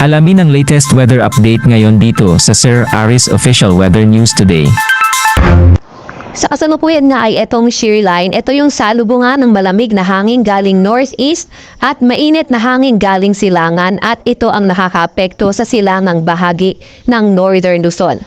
Alamin ang latest weather update ngayon dito sa Sir Aris Official Weather News Today. Sa kasalukuyan nga ay itong shear line, ito yung salubungan ng malamig na hangin galing northeast at mainit na hangin galing silangan at ito ang nakakaapekto sa silangang bahagi ng Northern Luzon.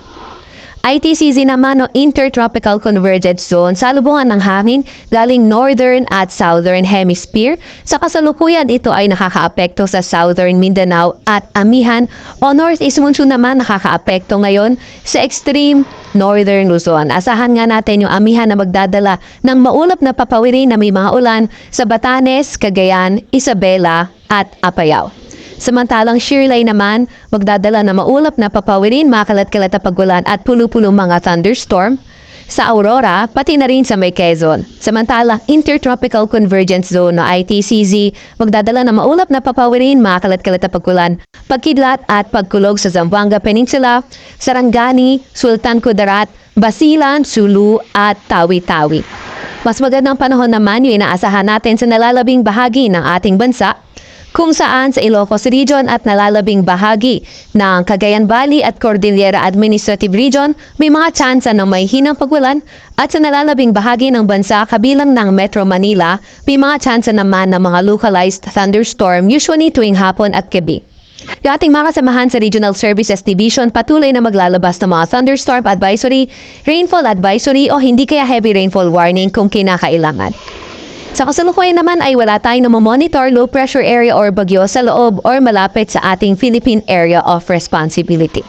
ITCZ naman o Intertropical Convergence Zone, salubungan ng hangin galing Northern at Southern Hemisphere. Sa kasalukuyan, ito ay nakakaapekto sa Southern Mindanao at Amihan o Northeast Monsoon naman nakakaapekto ngayon sa extreme Northern Luzon. Asahan nga natin yung Amihan na magdadala ng maulap na papawirin na may mga ulan sa Batanes, Cagayan, Isabela at Apayao. Samantalang shear line naman, magdadala na maulap na papawirin, makalat-kalat na pagulan at pulo-pulong mga thunderstorm sa Aurora, pati na rin sa May Quezon. Samantalang Intertropical Convergence Zone o ITCZ, magdadala na maulap na papawirin, makalat-kalat na pagulan, pagkidlat at pagkulog sa Zamboanga Peninsula, Sarangani, Sultan Kudarat, Basilan, Sulu at Tawi-Tawi. Mas magandang panahon naman yung inaasahan natin sa nalalabing bahagi ng ating bansa, kung saan sa Ilocos Region at nalalabing bahagi ng Cagayan Valley at Cordillera Administrative Region may mga tsansa ng may hinang pagulan at sa nalalabing bahagi ng bansa kabilang ng Metro Manila may mga tsansa naman ng mga localized thunderstorm usually tuwing hapon at gabi. Yung ating mga kasamahan sa Regional Services Division patuloy na maglalabas ng mga thunderstorm advisory, rainfall advisory o hindi kaya heavy rainfall warning kung kinakailangan. Sa kasalukuyan naman ay wala tayong namomonitor low pressure area or bagyo sa loob or malapit sa ating Philippine Area of Responsibility.